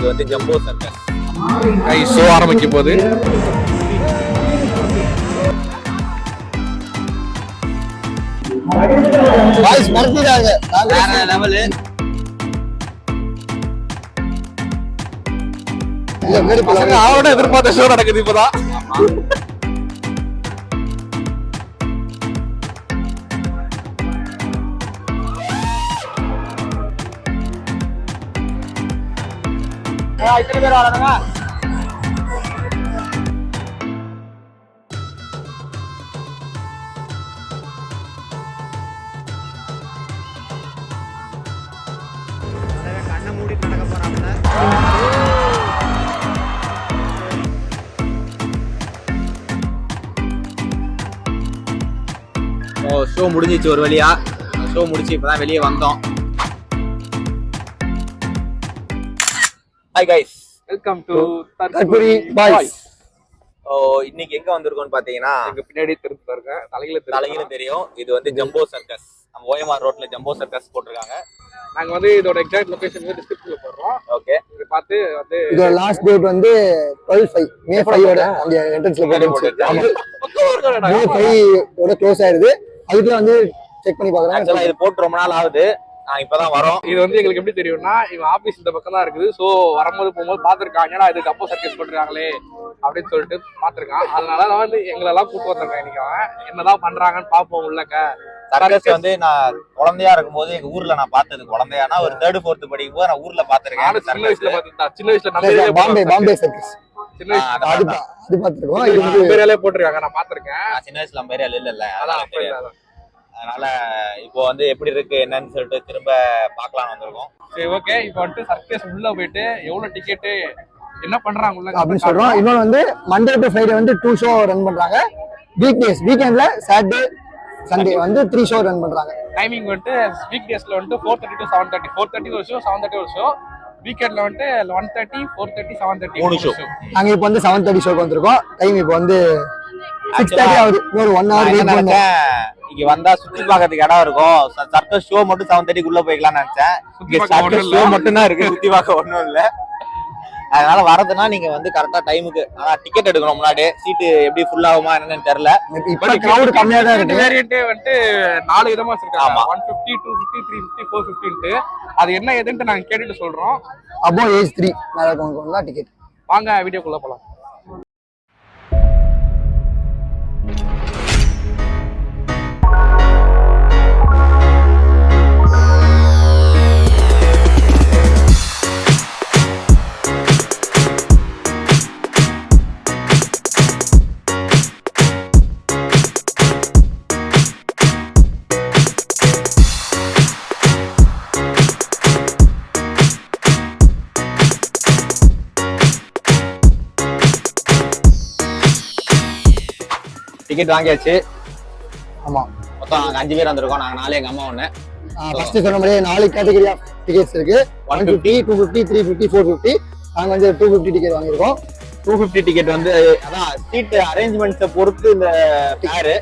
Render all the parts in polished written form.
இது வந்து jumbo circus. Show ஆரம்பிக்க போகுது. பாய்ஸ் மறந்துட்டாங்க. வேற லெவலு. அவனோட எதிர்பார்த்த ஷோ நடக்குது இப்பதான். இத்தனை பேர் வரானுங்க. கண்ணை மூடி நடக்க போறாங்க. ஷோ முடிஞ்சிச்சு ஒரு வழியா. ஷோ முடிச்சு இப்பதான் வெளியே வந்தோம். ஹாய் கைஸ், வெல்கம் டு தர்புரி பாய்ஸ். இன்னைக்கு எங்க வந்திருக்கோம்னு பாத்தீங்கன்னா எங்க பின்னாடி தெரிஞ்சு பாருங்க, தலையில தெரியும். இது வந்து ஜம்போ சர்க்கஸ். நம்ம ஓஎம்ஆர் ரோட்ல ஜம்போ சர்க்கஸ் போட்டிருக்காங்க. நாங்க வந்து இதோட எக்ஸாக்ட் லொகேஷன் வந்து டிஸ்கிரிப்ஷன்ல போடுறோம். ஓகே, இங்க பார்த்து வந்து இதோட லாஸ்ட் டேட் வந்து 12/5 மே 5 ஓட அந்த என்ட்ரன்ஸ்ல போட்டுச்சு. ஆமா, மே 5 ஓட க்ளோஸ் ஆயிருது. அதுக்குள்ள வந்து செக் பண்ணி ஆக்சுவலா பார்க்கறேன். இது போட்டு ரொம்ப நாள் ஆகுது. நான் இப்பதான் வரோம். இது வந்து எங்களுக்கு எப்படி தெரியும்னா, இவங்க ஆபீஸ் இந்த பக்கம் தான் இருக்குது. சோ வரும்போது போகும்போது பாத்துருக்காங்க, ஏன்னா இது ஜம்போ சர்க்கஸ் பண்றாங்களே அப்படின்னு சொல்லிட்டு பாத்துருக்கான். அதனால நான் வந்து எங்களெல்லாம் கூப்பிட்டு வந்திருக்கேன். இன்னைக்கு அவன் என்னதான் பண்றாங்கன்னு பாப்போம் உள்ளக்க. சர்க்கஸ் வந்து நான் குழந்தையா இருக்கும்போது எங்க ஊர்ல நான் பார்த்தது. குழந்தையானா ஒரு 3rd 4th படிக்கும் போது நான் ஊர்ல பாத்துருக்கேன். சின்ன வயசுல பாத்துருந்தேன். சின்ன வயசுல நம்ம பாம்பே சர்க்கஸ் சின்ன வயசுல அது பாத்துருக்கோம். இது வந்து பேராலே போட்டிருக்காங்க, நான் பாத்துருக்கேன். சின்ன வயசுல நம்ம ஏரியால இல்ல. அதான் அப்ப இல்ல. அதனால இப்போ வந்து எப்படி இருக்கு என்னன்னு சொல்லிட்டு திரும்ப பாக்கலாம்னு வந்திருக்கோம். சரி, ஓகே. இப்போ வந்து சர்க்கஸ் உள்ள போயிட்டு எவ்வளவு டிக்கெட்டு என்ன பண்றாங்க உள்ள அப்படின்னு சொல்றோம். இன்னொன்று வந்து மண்டே டு ஃப்ரைடே வந்து 2 ஷோ ரன் பண்றாங்க. வீக்கெண்ட்ல சாட்டர்டே சண்டே வந்து 3 ஷோ ரன் பண்றாங்க. டைமிங் வந்துட்டு வீக் டேஸ்ல வந்துட்டு 4:30 to 7:30. 4:30 ஒரு ஷோ, 7:30 ஒரு ஷோ. வீக்கெண்ட்ல வந்துட்டு 1:30, 4:30, 7:30 3 ஷோ. நாங்க இப்போ வந்து 7:30 ஷோக்கு வந்திருக்கோம். டைம் இப்போ வந்து 6:30 ஆகுது. இன்னொரு 1 hour வெயிட் பண்ணுவோம். இங்க வந்தா சுத்தி பாக்கிறதுக்கு இடம் இருக்கும். சர்க்கஸ் ஷோ மட்டும் 7:30 உள்ள போய்க்கலாம்னு நினைச்சேன். சர்க்கஸ் ஷோ மட்டும் தான் இருக்கு, சுத்தி பார்க்க ஒண்ணும் இல்ல. அதனால வரதுன்னா நீங்க வந்து கரெக்டா டைமுக்கு. ஆனா டிக்கெட் எடுக்கணும் முன்னாடி. சீட்டு எப்படி ஃபுல் ஆகுமா என்னன்னு தெரியல. இப்ப கிரவுட் கம்மியா தான் இருக்கு. வேரியன்ட்டே வந்துட்டு 4 விதமா வச்சிருக்காங்க. ஆமா. 150, 250, 350, 450. அது என்ன ஏதுன்னு நாங்க கேட்டுட்டு சொல்றோம். above age 3 மேல இருக்கவங்க தான் டிக்கெட். வாங்க வீடியோக்குள்ள போலாம். டிக்கெட் வாங்கியாச்சு. ஆமா, மொத்தம் நாங்க 5 பேர் வந்திருக்கோம். நாங்க 4, எங்க அம்மா 1. ஃபர்ஸ்ட் சொன்ன மாதிரி 4 கேட்டகரி ஆஃப் டிக்கெட்ஸ் இருக்கு. 150, 250, 350, 450. நாங்க வந்து 250 டிக்கெட் வாங்கியிருக்கோம். 250 டிக்கெட் வந்து அதான் சீட் அரேஞ்ச்மெண்ட்ஸை பொறுத்து இந்த ஃபேர்.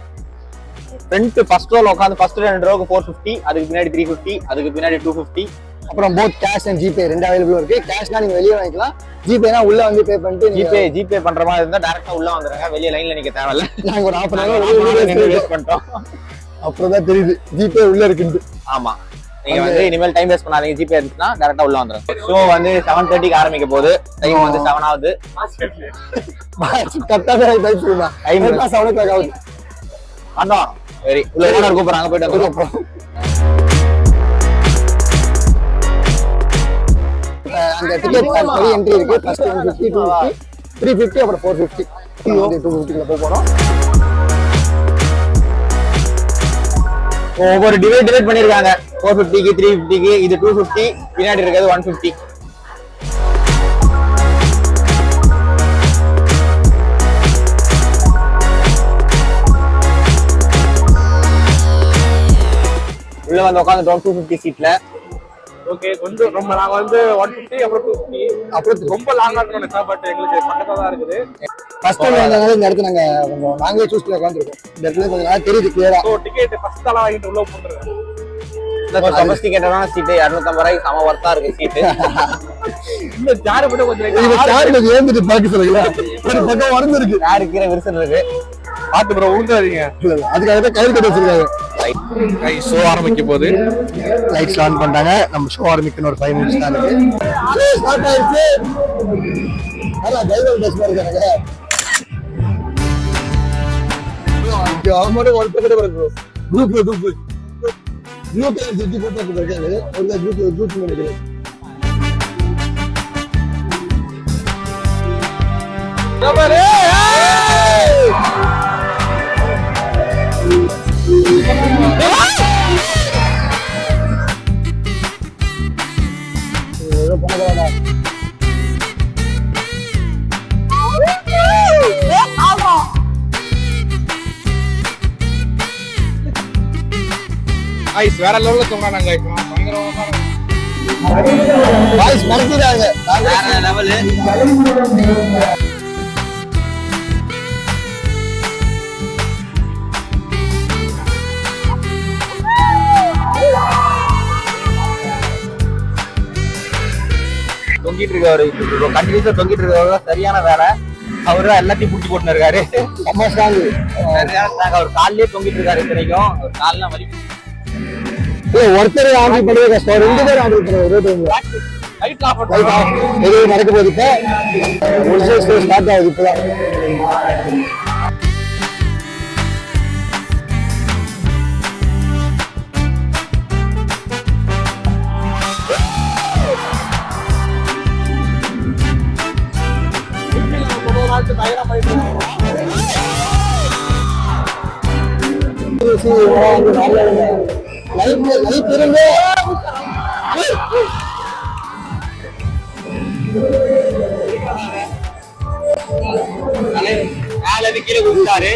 ஃப்ரண்ட் ஃபர்ஸ்ட் ரோல உட்காந்து ஃபர்ஸ்ட் 2 ரோக்கு 450, அதுக்கு பின்னாடி 350, அதுக்கு பின்னாடி 250. அப்புறம் both cash and GPay 2 available இருக்கு. கேஷ்னா நீங்க வெளியே வாங்கிக்கலாம். ஜிபேனா உள்ள வந்து பே பண்ணிட்டு ஜிபே பண்ற மாதிரி இருந்தா டைரக்டா உள்ள வந்துருங்க. வெளிய லைன்ல நிக்க தேவையில்ல. நாங்க ஒரு 1/2 hour வேஸ்ட் பண்ணிட்டோம். அப்புறம் தான் தெரியுது ஜிபே உள்ள இருக்குன்னு. ஆமா, நீங்க வந்து இனிமேல் டைம் வேஸ்ட் பண்ணாதீங்க. ஜிபே இருந்துச்சுன்னா டைரக்டா உள்ள வந்துருங்க. ஷோ வந்து 7:30க்கு ஆரம்பிக்க போகுது. டைம் வந்து 7 ஆகுது. கரெக்டா டைம் சொல்லுங்க. டைம் 7 o'clock ஆகுது. அண்ணா சரி, உள்ள ஓனர் கூப்பிடுறாங்க, போயிட்டு வந்துருக்கோம். அந்த டிக்கெட் படி என்ட்ரி இருக்கு. ஃபர்ஸ்ட் 150, 250, 350, அப்புறம் 450. 250 போக போறோம். ஒவ்வொரு டிவைட் பண்ணிருக்காங்க. 450க்கு, 350க்கு, இது 250, பின்னாடி இருக்கிறது 150. உள்ள வந்து உட்காந்துட்டோம் 250 சீட்ல. ஓகே, கொஞ்சம் ரொம்ப நாங்க வந்து 150 அப்புறம் 250 அப்புறம் ரொம்ப லாங்கா இருக்கணும். பட் எங்களுக்கு பக்கத்துல தான் இருக்குது. ஃபர்ஸ்ட் டைம் வந்தனால இந்த இடத்துல நாங்களே சூஸ் பண்ணி உட்காந்துருக்கோம். இந்த இடத்துல கொஞ்சம் நல்லா தெரியுது கிளியரா. ஸோ டிக்கெட் ஃபர்ஸ்ட் தலை வாங்கிட்டு உள்ள போட்டுருக்கேன். சொபஸ்டிகேட்டடான சீட்டு 250 ரூபாய்க்கு சம ஒர்த்தா இருக்கு சீட்டு. இந்த சேர் மட்டும் கொஞ்சம் ஏந்துட்டு பாக்க சொல்லுங்களா, ஒரு பக்கம் வளர்ந்துருக்கு, சேர் கீழே விரிசல் இருக்கு, பாத்து ப்ரோ ஊந்தாதீங்க. அதுக்காக தான் கயிறு கட்டி வச்சிருக்காங்க. ஷோ ஆரம்பிக்க போகுது, லைட்ஸ் ஆன் பண்ணிட்டாங்க. நம்ம ஷோ ஆரம்பிக்கணும், ஒரு 5 மினிட்ஸ் தான் இருக்கு. ஸ்டார்ட் ஆயிடுச்சு. நல்லா டைவர் டெஸ்ட் இருக்காங்க. அவங்களோட ஒரு பக்கத்துல இருக்கு குரூப்ல குரூப் செஞ்சு போட்டு இருக்காங்க. ஒரு குரூப் நினைக்கிறேன். ஐஸ் வேற லெவல்ல தூங்குறாங்க. பயங்கரமா வாய்ஸ் மறந்துறாங்க. வேற லெவல். தொங்கிட்டு இருக்காரு, கண்டினியூஸா தொங்கிட்டு இருக்காரு. சரியான வேலை. அவரு எல்லாத்தையும் புடிச்சு போட்டு இருக்காரு. அவர் கால்லயே தொங்கிட்டு இருக்காரு. இத்தனைக்கும் ஒரு கால்லாம் வலி. ஒருத்தர் ஆர்டர் பண்ணவே கஷ்டம், 2 பேர் ஆர்டர் பண்ணுவோம். நடக்க போகுது. இப்ப ஸ்டார்ட் ஆகுது. இப்பதான் லைட் இருந்து மேல கீழே குடிச்சாரு.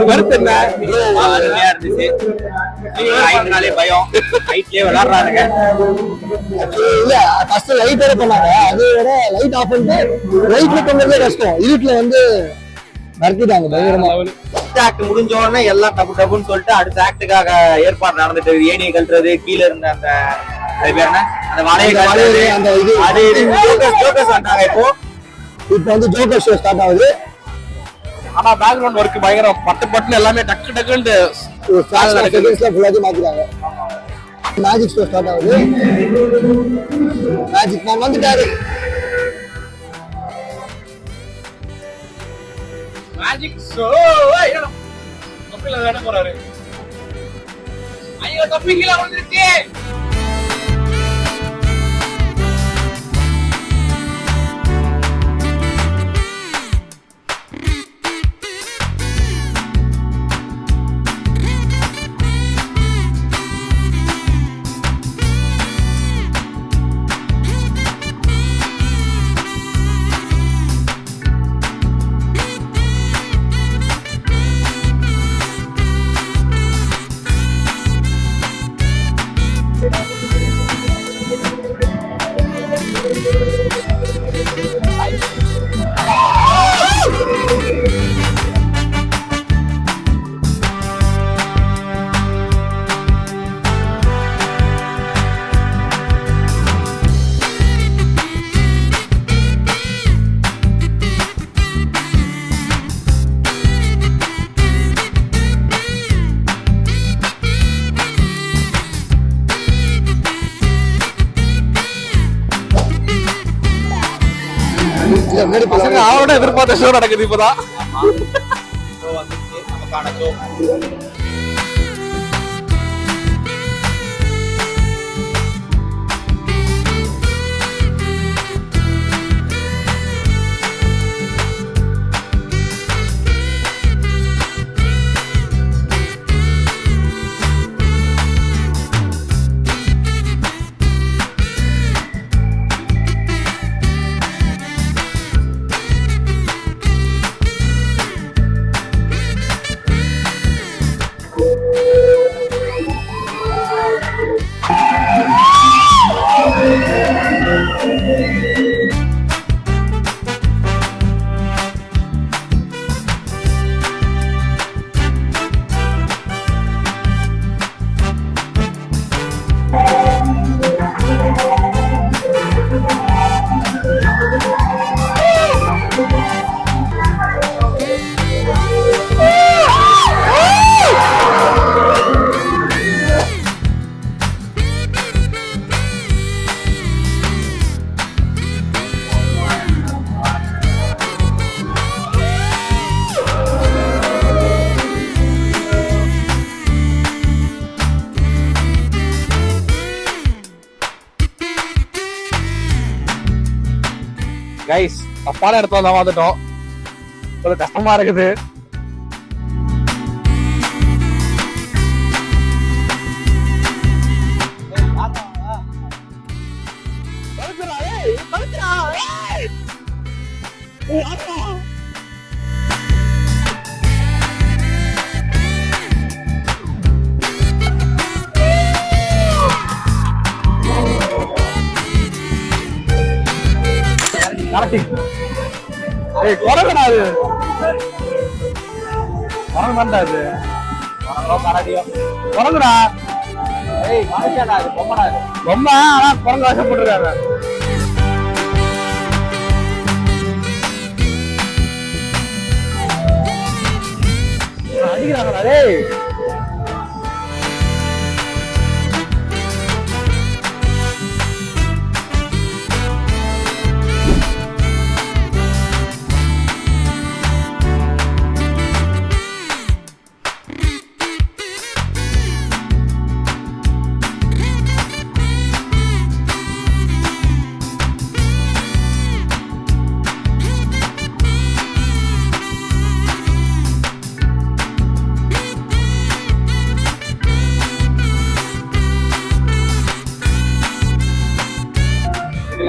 கருத்து என்ன? அருமையா இருந்துச்சு. ஹைட்னாலே பயம், ஹைட்லயே விளையாடுறானுங்க. இல்ல ஃபர்ஸ்ட் லைட் வேற பண்ணாங்க, அதோட லைட் ஆஃப் பண்ணிட்டு லைட்ல பண்ணதே கஷ்டம். இருட்டுல வந்து நடத்திட்டாங்க பயங்கரமா. ஆக்ட் முடிஞ்ச உடனே எல்லாம் டப்பு டப்புன்னு சொல்லிட்டு அடுத்த ஆக்டுக்காக ஏற்பாடு நடந்துட்டு ஏணியை கழட்டுறது, கீழே இருந்த அந்த அது பேர் என்ன, அந்த வலையை கழட்டுறது, அந்த இது அது ஜோக்கர்ஸ் வந்தாங்க. இப்போ வந்து ஜோக்கர் ஷோ ஸ்டார்ட் ஆகுது. ஆனா பேக்ரவுண்ட் ஒர்க் பயங்கரம். பட்டு பட்டுன்னு எல்லாமே டக்கு டக்குன்னு ஃபுல்லாத்தையும் மாத்திட்டாங்க. மேஜிக் ஷோ ஸ்டார்ட் ஆகுது. மேஜிக் மேன் வந்துட்டாரு. மேஜிக் ஷோ தொப்பில வேட போறாரு. ஐயோ தொப்பி கீழ வந்துருச்சு. பசங்க அவரோட எதிர்பார்த்த ஷோ நடக்குது இப்பதான். நமக்கான ஷோ கைஸ் தப்பான இடத்துல தான் வந்துட்டோம், கொஞ்சம் கஷ்டமா இருக்குது. குரங்குடா அது, குரங்கு தான்டா அது, குரங்குடா. ரொம்ப ஆனா குரங்கு ஆசைப்பட்டிருக்காங்க. அடிக்கிறாங்களா டேய்?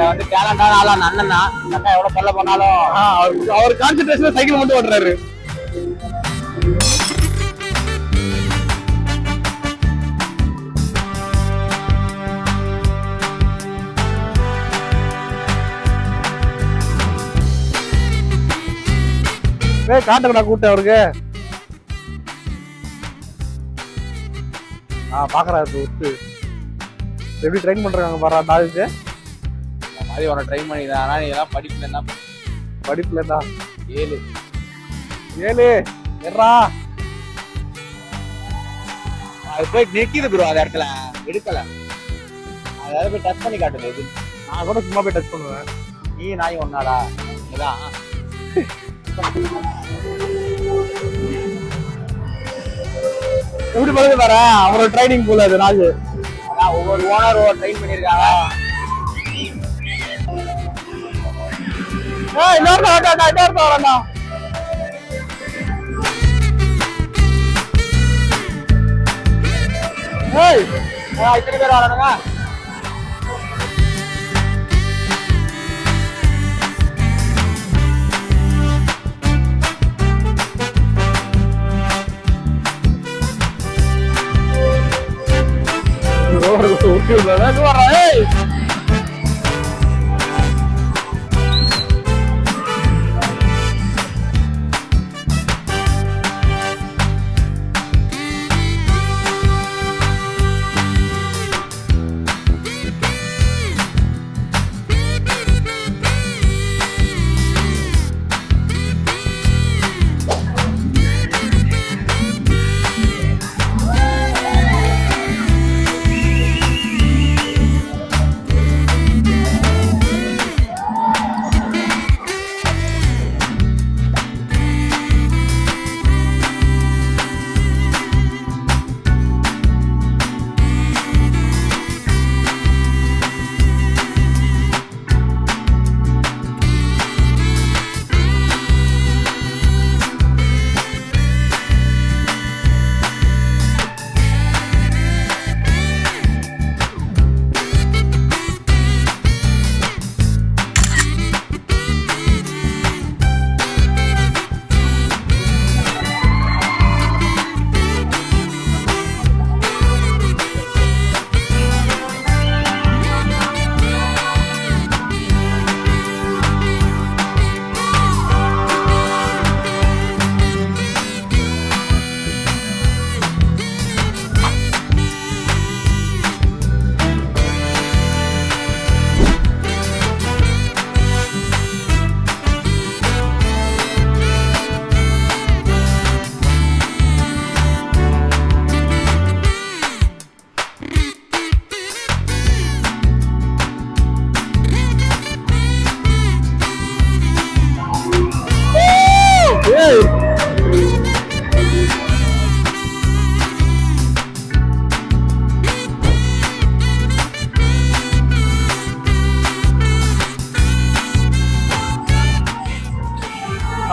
வந்து டேலண்டான ஆளா அண்ணன் தான். அண்ணா எவ்வளவு தொல்லை பண்ணாலும் அவர் கான்சென்ட்ரேஷன் சைக்கிள் மட்டும் ஓட்டுறாரு. காட்டுக்கடா கூட்டம் அவருக்கு. பாக்குறாரு விட்டு எப்படி ட்ரெயின் பண்றாங்க பாரு டாலுக்கு. மாதிரி உன ட்ரை பண்ணிதான். ஆனா நீ எல்லாம் படிப்புல என்ன படிப்புலடா 7 எறா அது போய் நிக்கிது ப்ரோ. அந்த இடத்துல எடுக்கல, அதாவது போய் டச் பண்ணி காட்டுது. இது நான் கூட சும்மா போய் டச் பண்ணுவேன். நீ நாய் ஒன்னாடா இதான். எப்படி பழகு பாரு, அவரோட ட்ரைனிங் போல அது ராஜு. ஒவ்வொரு ஓனர் ஒவ்வொரு ட்ரெயின் பண்ணிருக்காங்க. இன்னொரு வரண்டா. இத்தனை பேர் வரணுங்க.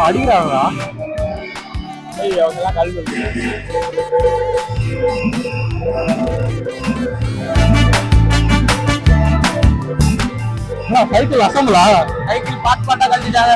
அடிக்கிறாங்களா? அவங்க எல்லாம் கல் சைக்கிள் அசம்பலா? சைக்கிள் பாட்டா கழிச்சிட்டாங்க.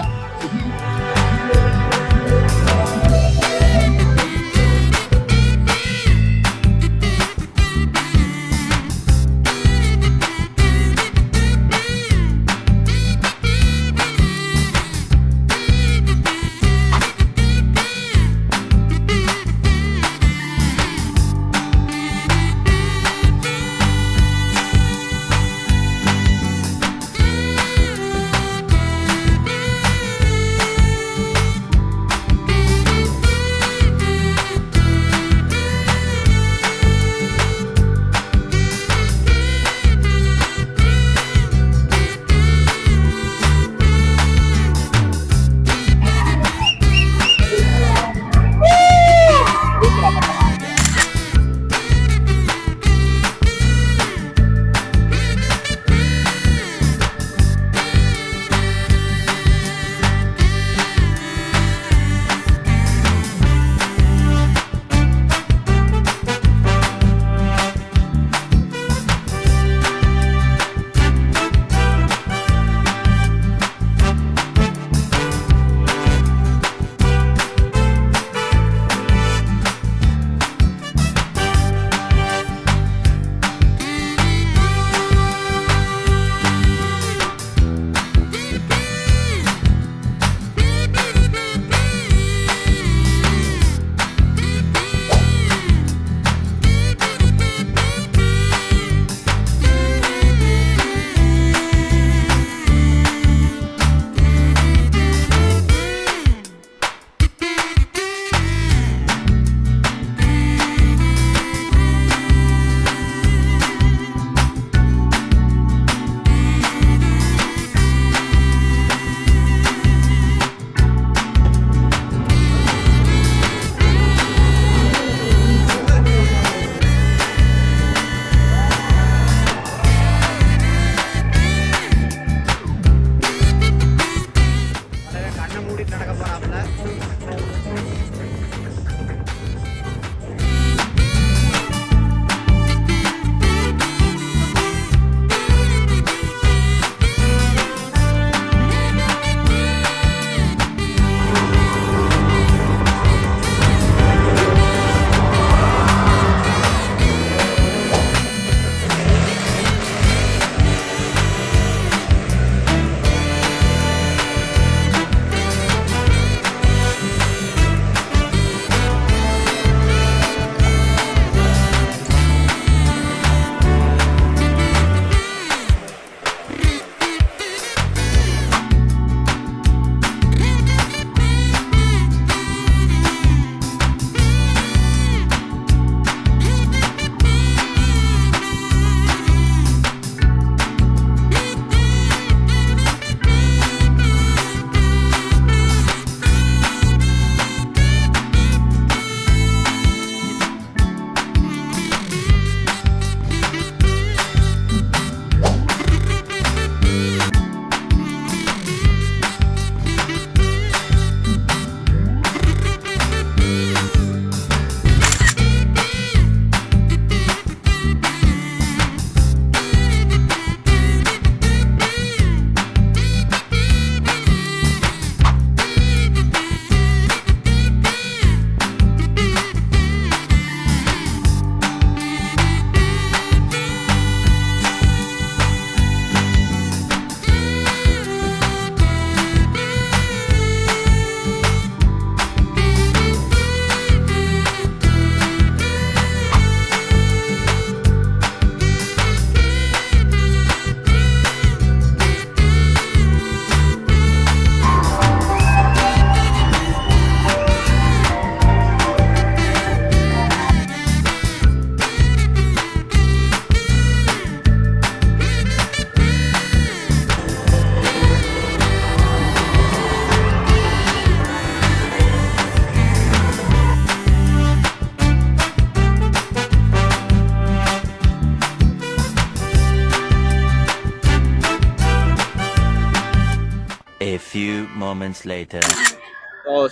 A few moments later.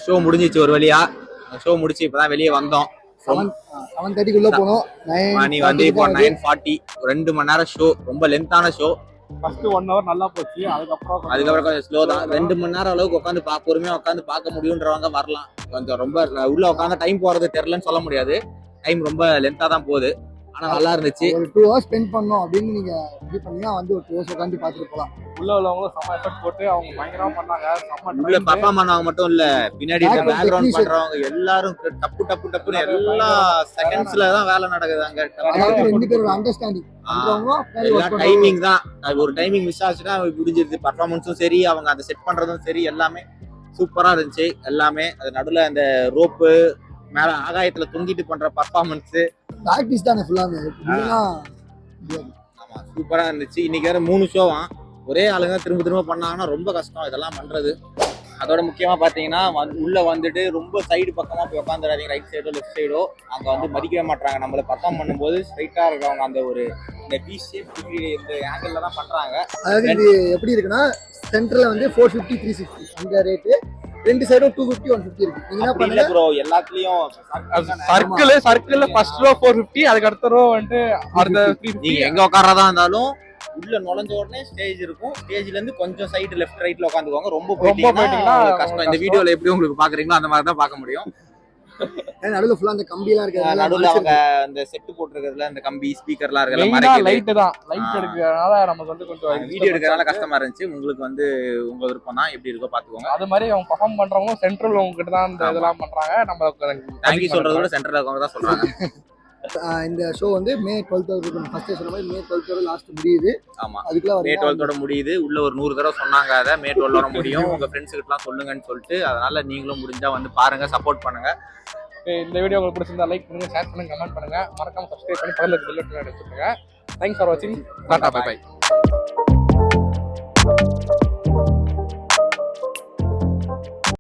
Show முடிஞ்சிச்சு ஒரு வழியா. ஷோ முடிச்சு இப்பதான் வெளியே வந்தோம். 7:30 போனோம். மணி வந்து இப்போ 9:40. 2 மணி நேரம் ஷோ, ரொம்ப லென்த்தான ஷோ. ஃபர்ஸ்ட் 1 hour நல்லா போச்சு. அதுக்கப்புறம் கொஞ்சம் ஸ்லோ தான். 2 மணி நேரம் அளவுக்கு உட்காந்து பொறுமையா உட்காந்து பார்க்க முடியுன்றவங்க வரலாம். கொஞ்சம் ரொம்ப உள்ள உட்காந்து டைம் போறது தெரியலன்னு சொல்ல முடியாது. டைம் ரொம்ப லென்த்தா தான் போகுது. ஆனா நல்லா இருந்துச்சு. ஒரு 2 hours ஸ்பெண்ட் பண்ணோம் அப்படின்னு நீங்க இது பண்ணீங்கன்னா வந்து ஒரு 2 hours உட்காந்து பார்த்துட்டு போகலாம். உள்ள உள்ளவங்களும் செம்ம எஃபர்ட் போட்டு அவங்க பயங்கரமா பண்ணாங்க. உள்ள பர்ஃபார்ம் பண்ணவங்க மட்டும் இல்ல, பின்னாடி பேக்ரவுண்ட் பண்றவங்க எல்லாரும் டப்புன்னு எல்லா செகண்ட்ஸ்ல தான் வேலை நடக்குது அங்க. அதாவது 2 பேரோட அண்டர்ஸ்டாண்டிங் பண்றவங்க டைமிங் தான். ஒரு டைமிங் மிஸ் ஆச்சுன்னா முடிஞ்சிருது. பர்ஃபார்மன்ஸும் சரி, அவங்க அதை செட் பண்றதும் சரி, எல்லாமே சூப்பரா இருந்துச்சு. எல்லாமே அது நடுவுல அந்த ரோப்பு மேல ஆகாயத்துல தொங்கிட்டு பண்ற பர்ஃபார்மன்ஸ் பிராக்டிஸ் தானே ஃபுல்லாமே. ஆமா சூப்பரா இருந்துச்சு. இன்னைக்கு வேற 3 ஷோவா ஒரே ஆளுங்க திரும்ப பண்ணாங்கன்னா ரொம்ப கஷ்டம் இதெல்லாம் பண்றது. அதோட முக்கியமா பாத்தீங்கன்னா உள்ள வந்துட்டு ரொம்ப சைடு பக்கமா போய் உட்காந்துடாதீங்க. ரைட் சைடோ லெஃப்ட் சைடோ அங்க வந்து மதிக்கவே மாட்டாங்க. நம்மள பர்ஃபார்ம் பண்ணும்போது ஸ்ட்ரைட்டா இருக்கவங்க அந்த ஒரு இந்த பி ஷேப் டிகிரி இந்த ஆங்கிள் தான் பண்றாங்க. அதாவது இது எப்படி இருக்குன்னா சென்டர்ல வந்து 450 360 அந்த ரேட்டு, 2 சைடும் 250 150 இருக்கு. நீங்க என்ன பண்ணுங்க ப்ரோ, எல்லாத்துலயும் சர்க்கிள் ஃபர்ஸ்ட் ரோ 450, அதுக்கு அடுத்த ரோ வந்து அடுத்த 350. நீங்க எங்க உட்கார்றதா இருந்தாலும் உள்ள நுழைஞ்ச உடனே ஸ்டேஜ் இருக்கும். ஸ்டேஜ்ல இருந்து கொஞ்சம் சைடு லெஃப்ட் ரைட்ல உட்காந்துக்குவாங்க. ரொம்ப போயிட்டீங்கன்னா கஷ்டம். இந்த வீடியோல எப்படி உங்களுக்கு பாக்குறீங்களோ அந்த மாதிரி தான் பார்க்க முடியும். நடுவுல ஃபுல்லா அந்த கம்பி எல்லாம் இருக்கு. நடுவுல அவங்க அந்த செட் போட்டுருக்கிறதுல அந்த கம்பி ஸ்பீக்கர்லாம் இருக்குல்ல, லைட் தான். லைட் எடுக்கிறதுனால நமக்கு வந்து கொஞ்சம் வீடியோ எடுக்கிறதுனால கஷ்டமா இருந்துச்சு. உங்களுக்கு வந்து உங்க விருப்பம் தான், எப்படி இருக்கோ பாத்துக்கோங்க. அது மாதிரி அவங்க பெர்ஃபார்ம் பண்றவங்க சென்ட்ரல் அவங்க கிட்ட தான் இந்த இதெல்லாம் பண்றாங்க. நம்ம தேங்க்யூ சொல்றத விட சென்டர்ல இருக்கவங்க தான் சொல்றாங்க. இந்த ஷோ வந்து மே 12th ஃபர்ஸ்ட் சொன்ன மாதிரி மே 12th லாஸ்ட் முடியுது. ஆமா, அதுக்குள்ள மே 12th முடியுது. உள்ள ஒரு 100 தடவை சொன்னாங்க அதை மே 12 முடியும். உங்க ஃப்ரெண்ட்ஸ் கிட்டலாம் சொல்லுங்கன்னு சொல்லிட்டு, அதனால நீங்களும் முடிஞ்சா வந்து பாருங்க, சப்போர்ட் பண்ணுங்க. இந்த வீடியோ உங்களுக்கு பிடிச்சிருந்தா லைக் பண்ணுங்க, ஷேர் பண்ணுங்க, கமெண்ட் பண்ணுங்க, மறக்காம சப்ஸ்கிரைப் பண்ணி பக்கத்துல பெல் பட்டன் அடிச்சுடுங்க. தேங்க்ஸ் ஃபார் வாட்சிங். டாடா பை பை.